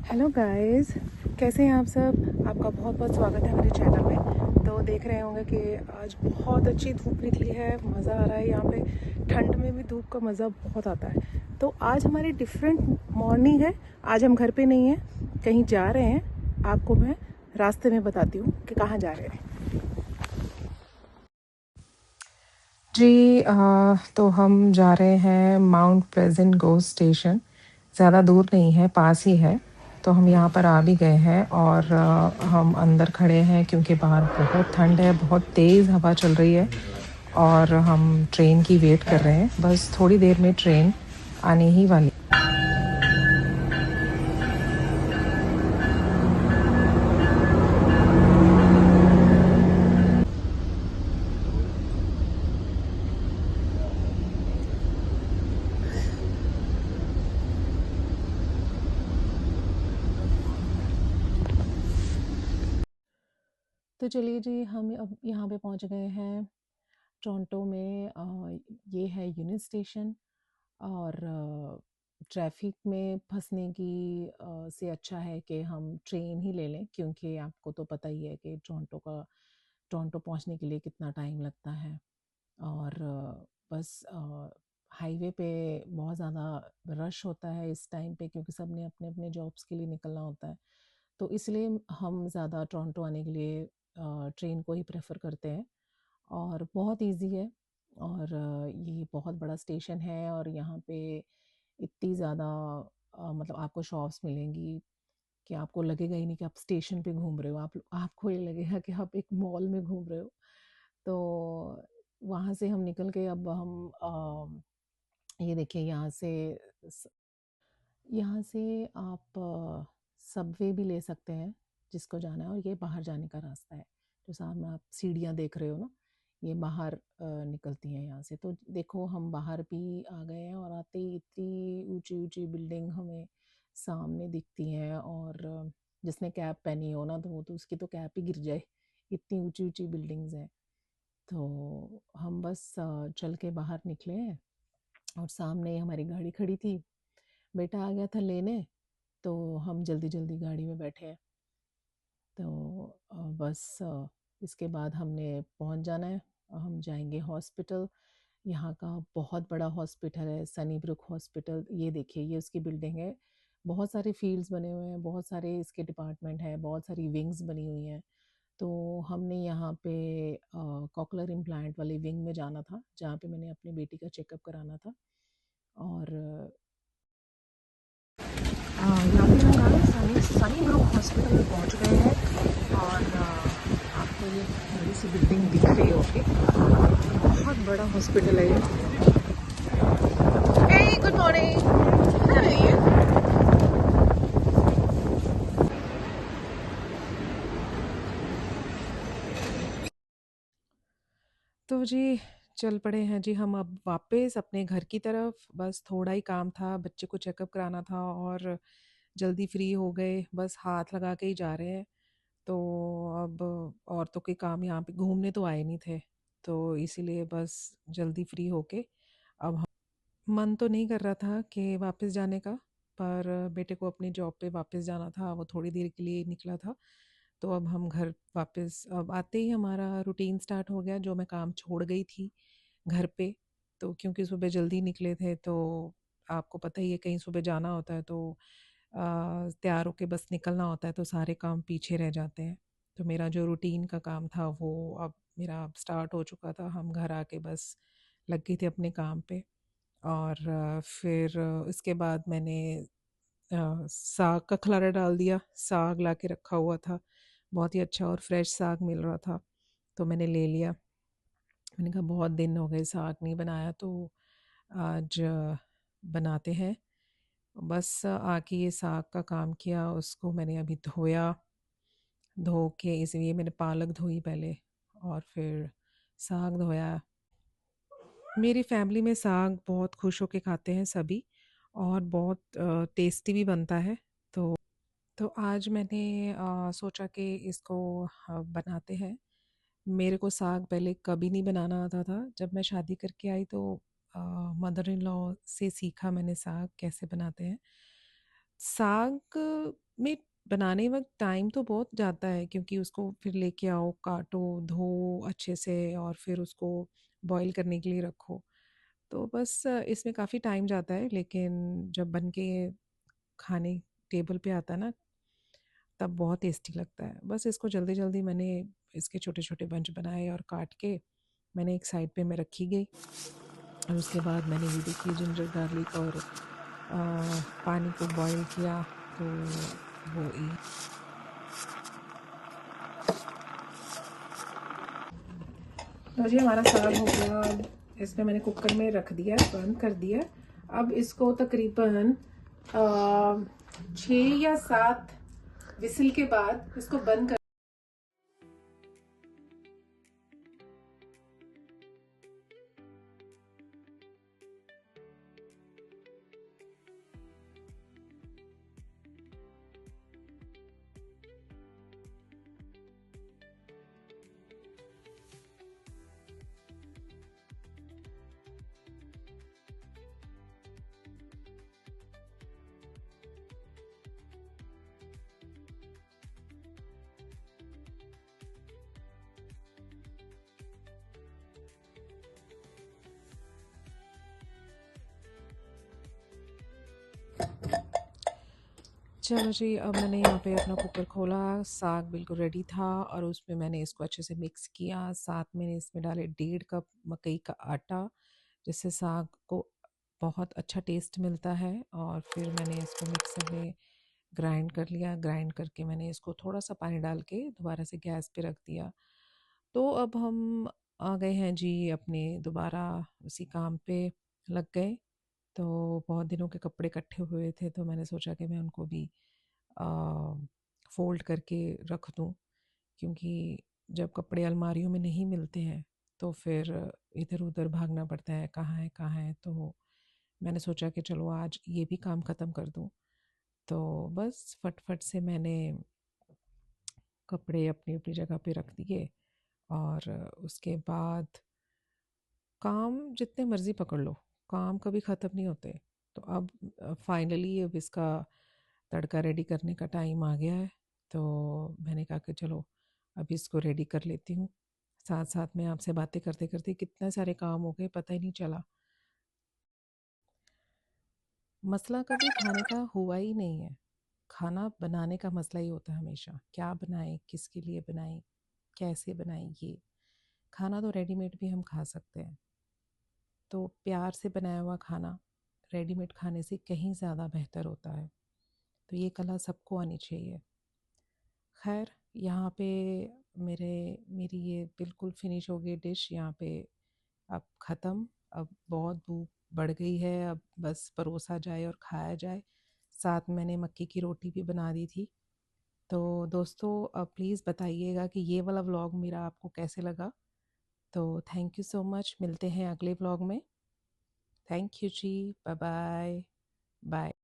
Hello guys, कैसे हैं आप सब। आपका बहुत बहुत स्वागत है मेरे चैनल में। तो देख रहे होंगे कि आज बहुत अच्छी धूप निकली है, मज़ा आ रहा है। यहाँ पे ठंड में भी धूप का मज़ा बहुत आता है। तो आज हमारी डिफरेंट मॉर्निंग है। आज हम घर पे नहीं हैं, कहीं जा रहे हैं। आपको मैं रास्ते में बताती हूँ कि कहाँ जा रहे हैं। जी तो हम जा रहे हैं माउंट प्लेजेंट गोस्ट स्टेशन। ज़्यादा दूर नहीं है, पास ही है। तो हम यहाँ पर आ भी गए हैं और हम अंदर खड़े हैं क्योंकि बाहर बहुत ठंड है, बहुत तेज़ हवा चल रही है और हम ट्रेन की वेट कर रहे हैं। बस थोड़ी देर में ट्रेन आने ही वाली। तो चलिए जी, हम अब यहाँ पे पहुँच गए हैं टोरंटो में। ये है यूनियन स्टेशन और ट्रैफिक में फंसने की से अच्छा है कि हम ट्रेन ही ले लें, क्योंकि आपको तो पता ही है कि टोरंटो पहुंचने के लिए कितना टाइम लगता है। और बस हाईवे पे बहुत ज़्यादा रश होता है इस टाइम पे, क्योंकि सब ने अपने अपने जॉब्स के लिए निकलना होता है। तो इसलिए हम ज़्यादा टोरंटो आने के लिए ट्रेन को ही प्रेफर करते हैं। और बहुत इजी है और ये बहुत बड़ा स्टेशन है और यहाँ पे इतनी ज़्यादा मतलब आपको शॉप्स मिलेंगी कि आपको लगेगा ही नहीं कि आप स्टेशन पे घूम रहे हो। आपको ये लगेगा कि आप एक मॉल में घूम रहे हो। तो वहाँ से हम निकल के अब हम ये देखिए, यहाँ से आप सबवे भी ले सकते हैं जिसको जाना है, और ये बाहर जाने का रास्ता है। जो सामने आप सीढ़ियाँ देख रहे हो ना, ये बाहर निकलती हैं यहाँ से। तो देखो, हम बाहर भी आ गए हैं और आते ही इतनी ऊंची ऊंची बिल्डिंग हमें सामने दिखती हैं। और जिसने कैप पहनी हो ना, तो वो तो उसकी तो कैप ही गिर जाए, इतनी ऊंची ऊंची बिल्डिंग्स हैं। तो हम बस चल के बाहर निकले हैं और सामने हमारी गाड़ी खड़ी थी। बेटा आ गया था लेने, तो हम जल्दी जल्दी गाड़ी में बैठे हैं। तो बस इसके बाद हमने पहुंच जाना है। हम जाएंगे हॉस्पिटल। यहाँ का बहुत बड़ा हॉस्पिटल है, सनीब्रुक हॉस्पिटल। ये देखिए, ये उसकी बिल्डिंग है। बहुत सारे फील्ड्स बने हुए हैं, बहुत सारे इसके डिपार्टमेंट हैं, बहुत सारी विंग्स बनी हुई हैं। तो हमने यहाँ पे कॉकलर इम्प्लांट वाली विंग में जाना था, जहाँ पे मैंने अपनी बेटी का चेकअप कराना था। और यहाँ पे हम गाइस सनी ग्रुप हॉस्पिटल में पहुँच गए हैं। और आपको ये बड़ी सी बिल्डिंग दिख रही होगी, बहुत बड़ा हॉस्पिटल है ये। Hey, good morning. How are you? तो जी, चल पड़े हैं जी हम अब वापस अपने घर की तरफ। बस थोड़ा ही काम था, बच्चे को चेकअप कराना था और जल्दी फ्री हो गए। बस हाथ लगा के ही जा रहे हैं। तो अब औरतों के काम यहाँ पे घूमने तो आए नहीं थे, तो इसीलिए बस जल्दी फ्री होके अब मन तो नहीं कर रहा था कि वापस जाने का, पर बेटे को अपनी जॉब पे वापस जाना था, वो थोड़ी देर के लिए निकला था। तो अब हम घर वापस, अब आते ही हमारा रूटीन स्टार्ट हो गया, जो मैं काम छोड़ गई थी घर पे। तो क्योंकि सुबह जल्दी निकले थे, तो आपको पता ही है कहीं सुबह जाना होता है तो तैयार होके बस निकलना होता है, तो सारे काम पीछे रह जाते हैं। तो मेरा जो रूटीन का काम था वो अब मेरा स्टार्ट हो चुका था। हम घर आके बस लग गई थी अपने काम पे। और फिर इसके बाद मैंने साग का खलारा डाल दिया। साग ला के रखा हुआ था, बहुत ही अच्छा और फ्रेश साग मिल रहा था, तो मैंने ले लिया। मैंने कहा बहुत दिन हो गए साग नहीं बनाया, तो आज बनाते हैं। बस आके ये साग का काम किया, उसको मैंने अभी धोया। धो के इसलिए मैंने पालक धोई पहले और फिर साग धोया। मेरी फैमिली में साग बहुत खुश होके खाते हैं सभी, और बहुत टेस्टी भी बनता है। तो आज मैंने सोचा कि इसको बनाते हैं। मेरे को साग पहले कभी नहीं बनाना आता था। जब मैं शादी करके आई तो मदर इन लॉ से सीखा मैंने साग कैसे बनाते हैं। साग में बनाने वक़्त टाइम तो बहुत जाता है, क्योंकि उसको फिर लेके आओ, काटो, धो अच्छे से और फिर उसको बॉयल करने के लिए रखो। तो बस इसमें काफ़ी टाइम जाता है, लेकिन जब बन के खाने टेबल पे आता है ना, तब बहुत टेस्टी लगता है। बस इसको जल्दी-जल्दी मैंने इसके छोटे-छोटे बंच बनाए और काट के मैंने एक साइड पे में रखी गई। और उसके बाद मैंने ये देखिए जिंजर गार्लिक और पानी को बॉईल किया, तो वो एक तो जी हमारा साग हो गया। अब इसमें मैंने कुकर में रख दिया, बंद कर दिया। अब इसको तकरीबन 6 या 7 विसिल के बाद इसको बंद कर। चलो जी, अब मैंने यहाँ पे अपना कुकर खोला, साग बिल्कुल रेडी था और उसमें मैंने इसको अच्छे से मिक्स किया। साथ में इसमें डाले 1.5 कप मकई का आटा, जिससे साग को बहुत अच्छा टेस्ट मिलता है। और फिर मैंने इसको मिक्सर में ग्राइंड कर लिया। ग्राइंड करके मैंने इसको थोड़ा सा पानी डाल के दोबारा से गैस पे रख दिया। तो अब हम आ गए हैं जी अपने दोबारा उसी काम पे लग गए। तो बहुत दिनों के कपड़े इकट्ठे हुए थे, तो मैंने सोचा कि मैं उनको भी फ़ोल्ड करके रख दूँ, क्योंकि जब कपड़े अलमारियों में नहीं मिलते हैं तो फिर इधर-उधर भागना पड़ता है, कहाँ है? तो मैंने सोचा कि चलो आज ये भी काम ख़त्म कर दूँ। तो बस फट-फट से मैंने कपड़े अपनी-अपनी जगह पे रख दिए और उसके बाद काम जितने मर्ज़ी पकड़ लो, काम कभी ख़त्म नहीं होते। तो अब फाइनली अब इसका तड़का रेडी करने का टाइम आ गया है। तो मैंने कहा कि चलो अभी इसको रेडी कर लेती हूँ। साथ-साथ में आपसे बातें करते-करते कितने सारे काम हो गए, पता ही नहीं चला। मसला कभी खाने का हुआ ही नहीं है। खाना बनाने का मसला ही होता है हमेशा। क्या बनाएँ, किसके लिए बनाएँ, कैसे बनाएँ ये। खाना तो रेडीमेड भी हम खा सकते हैं। तो प्यार से बनाया हुआ खाना रेडीमेड खाने से कहीं ज़्यादा बेहतर होता है। तो ये कला सबको आनी चाहिए। ख़ैर, यहाँ पे मेरी ये बिल्कुल फ़िनिश हो गई डिश यहाँ पे। अब ख़त्म। अब बहुत भूख बढ़ गई है, अब बस परोसा जाए और खाया जाए। साथ में मैंने मक्की की रोटी भी बना दी थी। तो दोस्तों प्लीज़ बताइएगा कि ये वाला व्लॉग मेरा आपको कैसे लगा। तो थैंक यू सो मच। मिलते हैं अगले व्लॉग में। थैंक यू जी। Bye bye. बाय।